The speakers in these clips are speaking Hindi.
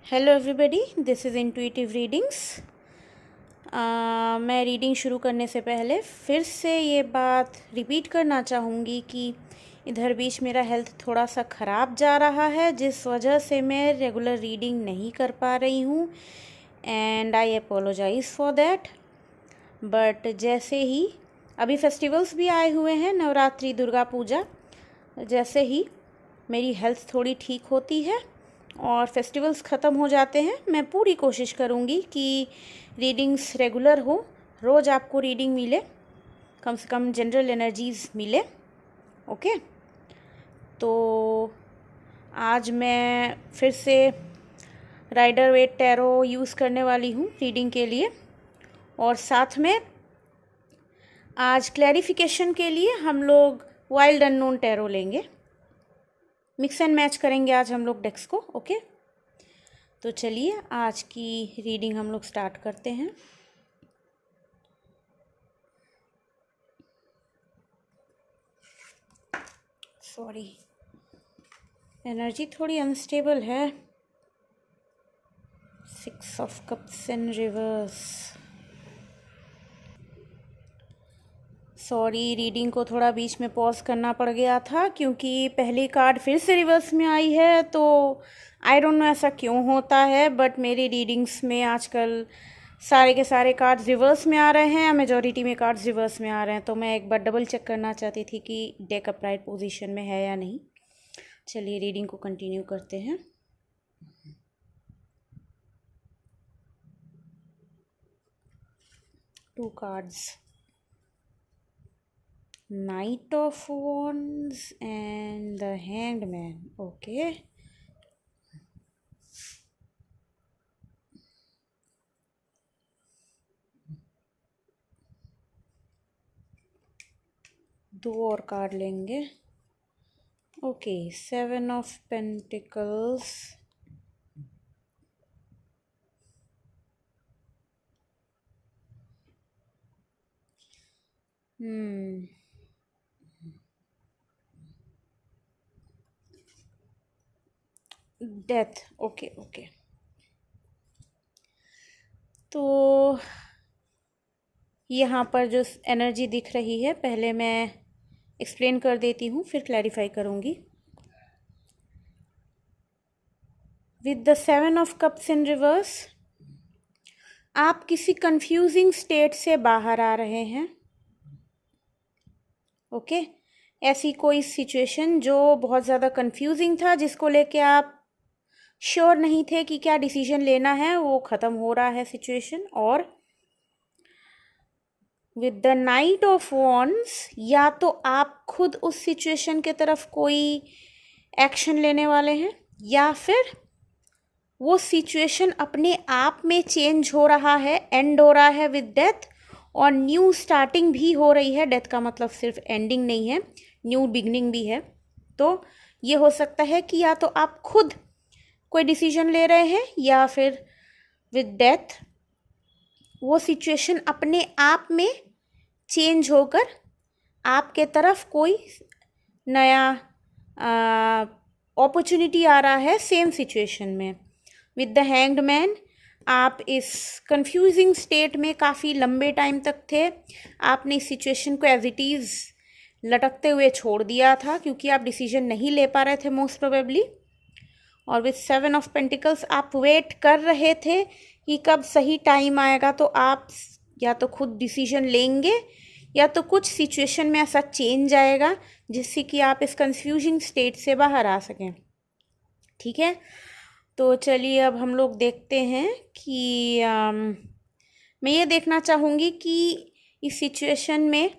Hello everybody, this is intuitive readings. मैं रीडिंग शुरू करने से पहले फिर से ये बात रिपीट करना चाहूँगी कि इधर बीच मेरा हेल्थ थोड़ा सा ख़राब जा रहा है, जिस वजह से मैं रेगुलर रीडिंग नहीं कर पा रही हूँ and I apologise for that. But जैसे ही अभी फेस्टिवल्स भी आए हुए हैं, नवरात्रि, दुर्गा पूजा, जैसे ही मेरी हेल्थ थोड़ी ठीक होती है और फेस्टिवल्स ख़त्म हो जाते हैं, मैं पूरी कोशिश करूँगी कि रीडिंग्स रेगुलर हो, रोज़ आपको रीडिंग मिले, कम से कम जनरल एनर्जीज़ मिले। ओके, तो आज मैं फिर से राइडर वेट टैरो यूज़ करने वाली हूँ रीडिंग के लिए, और साथ में आज क्लैरिफिकेशन के लिए हम लोग वाइल्ड अननोन टैरो लेंगे। मिक्स एंड मैच करेंगे आज हम लोग डेक्स को। ओके, तो चलिए आज की रीडिंग हम लोग स्टार्ट करते हैं। सॉरी, एनर्जी थोड़ी अनस्टेबल है। 6 of cups in reverse. Sorry, reading को थोड़ा बीच में पॉज करना पड़ गया था क्योंकि पहली कार्ड फिर से रिवर्स में आई है। तो आई डोंट नो ऐसा क्यों होता है, बट मेरी रीडिंग्स में आजकल सारे के सारे कार्ड्स रिवर्स में आ रहे हैं या मेजॉरिटी में कार्ड्स रिवर्स में आ रहे हैं। तो मैं एक बार डबल चेक करना चाहती थी कि डेक अपराइट पोजीशन में है या नहीं। चलिए रीडिंग को कंटिन्यू करते हैं। To cards, Knight of Wands and the Hanged Man. Okay. दो और कार्ड लेंगे। Okay, 7 of pentacles, death. Okay okay, तो यहाँ पर जो एनर्जी दिख रही है, पहले मैं एक्सप्लेन कर देती हूँ, फिर क्लैरिफाई करूँगी। With the 7 of cups in reverse, आप किसी कंफ्यूजिंग स्टेट से बाहर आ रहे हैं। ओके, ऐसी कोई सिचुएशन जो बहुत ज़्यादा कंफ्यूजिंग था, जिसको लेके आप श्योर नहीं थे कि क्या डिसीजन लेना है, वो ख़त्म हो रहा है सिचुएशन। और with the night of wands, या तो आप खुद उस सिचुएशन के तरफ कोई एक्शन लेने वाले हैं, या फिर वो सिचुएशन अपने आप में चेंज हो रहा है, एंड हो रहा है विद डेथ, और न्यू स्टार्टिंग भी हो रही है। डेथ का मतलब सिर्फ एंडिंग नहीं है, न्यू बिगनिंग भी है। तो ये हो सकता है कि या तो आप खुद कोई डिसीजन ले रहे हैं, या फिर विद डेथ वो सिचुएशन अपने आप में चेंज होकर आपके तरफ कोई नया अपॉर्चुनिटी आ रहा है सेम सिचुएशन में। विद द हैंग्ड मैन, आप इस कंफ्यूजिंग स्टेट में काफ़ी लंबे टाइम तक थे। आपने इस सिचुएशन को एज इट इज़ लटकते हुए छोड़ दिया था क्योंकि आप डिसीजन नहीं ले पा रहे थे मोस्ट प्रोबेबली। और विद 7 ऑफ पेंटिकल्स, आप वेट कर रहे थे कि कब सही टाइम आएगा तो आप या तो खुद डिसीजन लेंगे, या तो कुछ सिचुएशन में ऐसा चेंज आएगा जिससे कि आप इस कंफ्यूजिंग स्टेट से बाहर आ सकें। ठीक है, तो चलिए अब हम लोग देखते हैं कि मैं ये देखना चाहूँगी कि इस सिचुएशन में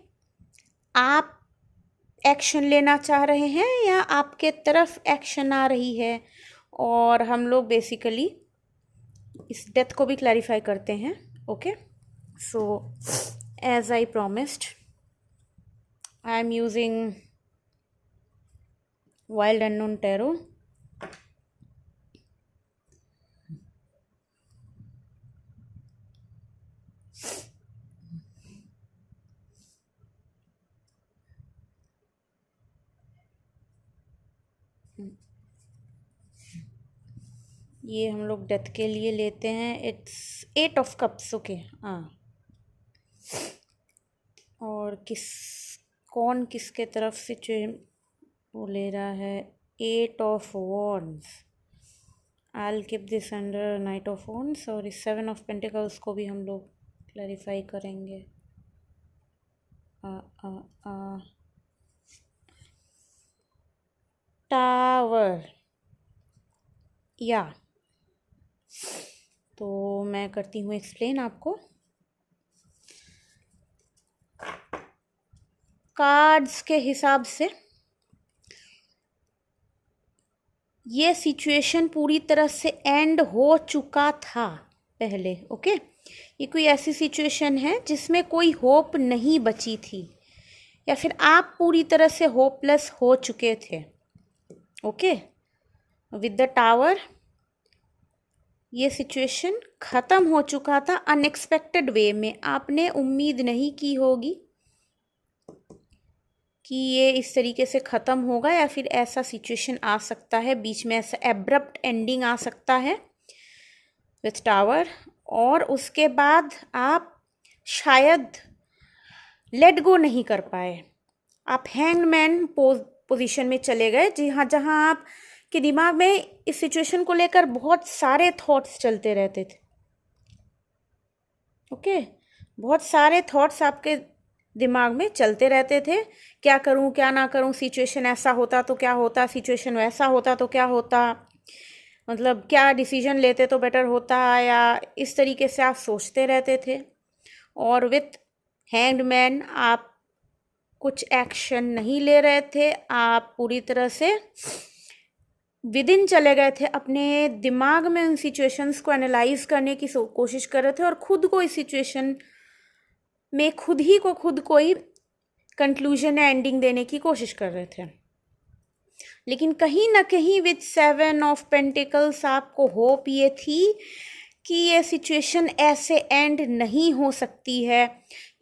आप एक्शन लेना चाह रहे हैं या आपके तरफ एक्शन आ रही है। और हम लोग बेसिकली इस डेथ को भी क्लैरिफाई करते हैं। Okay, so as I promised, I am using Wild Unknown Tarot. ये हम लोग डेथ के लिए लेते हैं। It's 8 of cups. ओके, हाँ। और कौन किसके तरफ से वो ले रहा है? 8 of wands. I'll keep this under night of wands. और इस 7 ऑफ पेंटिकल्स को भी हम लोग क्लैरिफाई करेंगे। टावर, या तो मैं करती हूँ एक्सप्लेन आपको। कार्ड्स के हिसाब से ये सिचुएशन पूरी तरह से एंड हो चुका था पहले। ओके, ये कोई ऐसी सिचुएशन है जिसमें कोई होप नहीं बची थी, या फिर आप पूरी तरह से होपलेस हो चुके थे। ओके, विद द टावर ये सिचुएशन ख़त्म हो चुका था अनएक्सपेक्टेड वे में। आपने उम्मीद नहीं की होगी कि ये इस तरीके से ख़त्म होगा, या फिर ऐसा सिचुएशन आ सकता है, बीच में ऐसा एब्रप्ट एंडिंग आ सकता है विथ टावर। और उसके बाद आप शायद लेट गो नहीं कर पाए। आप हैंगमैन पोजीशन में चले गए, जहाँ आप के दिमाग में इस सिचुएशन को लेकर बहुत सारे थॉट्स चलते रहते थे। ओके, बहुत सारे थॉट्स आपके दिमाग में चलते रहते थे। क्या करूं, क्या ना करूं, सिचुएशन ऐसा होता तो क्या होता, सिचुएशन वैसा होता तो क्या होता, मतलब क्या डिसीजन लेते तो बेटर होता, या इस तरीके से आप सोचते रहते थे। और विथ हैंग्ड मैन आप कुछ एक्शन नहीं ले रहे थे। आप पूरी तरह से विदिन चले गए थे, अपने दिमाग में उन सिचुएशंस को एनालाइज करने की कोशिश कर रहे थे, और खुद को इस सिचुएशन में खुद को ही कंक्लूजन या एंडिंग देने की कोशिश कर रहे थे। लेकिन कहीं ना कहीं विद 7 ऑफ पेंटिकल्स आपको होप ये थी कि ये सिचुएशन ऐसे एंड नहीं हो सकती है।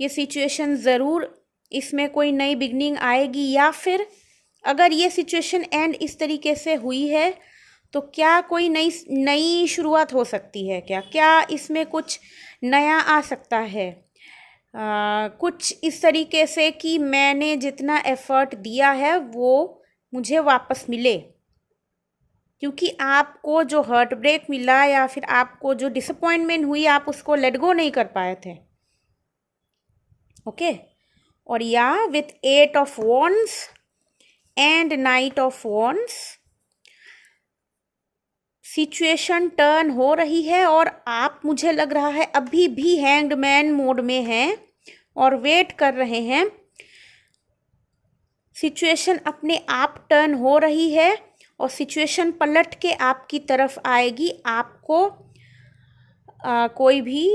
ये सिचुएशन ज़रूर, इसमें कोई नई बिगनिंग आएगी, या फिर अगर ये सिचुएशन एंड इस तरीके से हुई है तो क्या कोई नई शुरुआत हो सकती है, क्या इसमें कुछ नया आ सकता है। कुछ इस तरीके से कि मैंने जितना एफर्ट दिया है वो मुझे वापस मिले, क्योंकि आपको जो हार्ट ब्रेक मिला या फिर आपको जो डिसअपॉइंटमेंट हुई, आप उसको लेट गो नहीं कर पाए थे। ओके, और या with 8 of wands and night of wands situation turn हो रही है, और आप, मुझे लग रहा है, अभी भी हैंग्ड मैन मोड में हैं और वेट कर रहे हैं। सिचुएशन अपने आप टर्न हो रही है और सिचुएशन पलट के आपकी तरफ आएगी। आपको कोई भी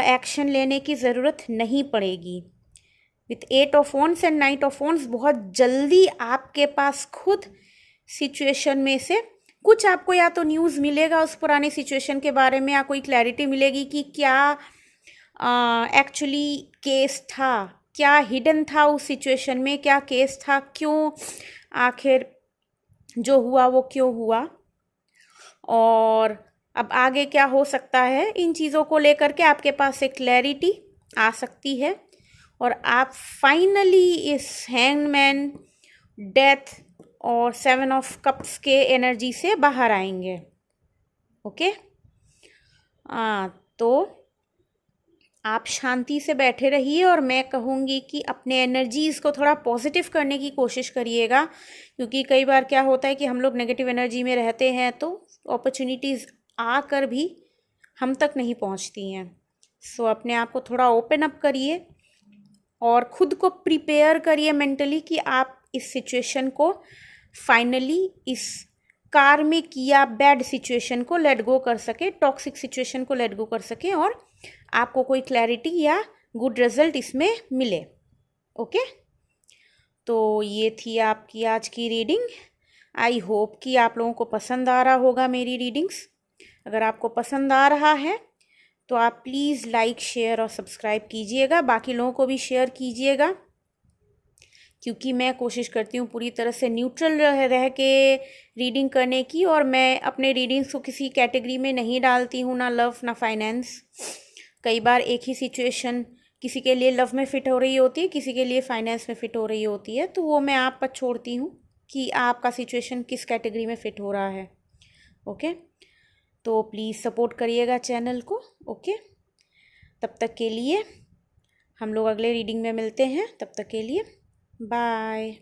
एक्शन लेने की ज़रूरत नहीं पड़ेगी। With 8 of wands and night of wands बहुत जल्दी आपके पास खुद सिचुएशन में से कुछ, आपको या तो न्यूज़ मिलेगा उस पुरानी सिचुएशन के बारे में, या कोई क्लैरिटी मिलेगी कि क्या एक्चुअली केस था, क्या हिडन था उस सिचुएशन में, क्या केस था, क्यों आखिर जो हुआ वो क्यों हुआ, और अब आगे क्या हो सकता है। इन चीज़ों को लेकर के आपके पास एक क्लैरिटी आ सकती है, और आप फाइनली इस हैंगमैन, डेथ और 7 ऑफ कप्स के एनर्जी से बाहर आएंगे। ओके, तो आप शांति से बैठे रहिए, और मैं कहूँगी कि अपने एनर्जीज़ को थोड़ा पॉजिटिव करने की कोशिश करिएगा, क्योंकि कई बार क्या होता है कि हम लोग नेगेटिव एनर्जी में रहते हैं तो अपॉर्चुनिटीज़ आकर भी हम तक नहीं पहुँचती हैं। सो अपने आप को थोड़ा ओपन अप करिए और ख़ुद को प्रिपेयर करिए मेंटली कि आप इस सिचुएशन को फाइनली, इस कार्मिक या बैड सिचुएशन को लेट गो कर सके, टॉक्सिक सिचुएशन को लेट गो कर सके, और आपको कोई क्लैरिटी या गुड रिजल्ट इसमें मिले। ओके, तो ये थी आपकी आज की रीडिंग। आई होप कि आप लोगों को पसंद आ रहा होगा मेरी रीडिंग्स। अगर आपको पसंद आ रहा है तो आप प्लीज़ लाइक, शेयर और सब्सक्राइब कीजिएगा, बाकी लोगों को भी शेयर कीजिएगा, क्योंकि मैं कोशिश करती हूँ पूरी तरह से न्यूट्रल रह के रीडिंग करने की, और मैं अपने रीडिंग्स को किसी कैटेगरी में नहीं डालती हूँ, ना लव ना फाइनेंस। कई बार एक ही सिचुएशन किसी के लिए लव में फ़िट हो रही होती है, किसी के लिए फाइनेंस में फ़िट हो रही होती है, तो वो मैं आप पर छोड़ती हूँ कि आपका सिचुएशन किस कैटेगरी में फ़िट हो रहा है। ओके, तो प्लीज़ सपोर्ट करिएगा चैनल को। ओके, तब तक के लिए हम लोग अगले रीडिंग में मिलते हैं। तब तक के लिए बाय।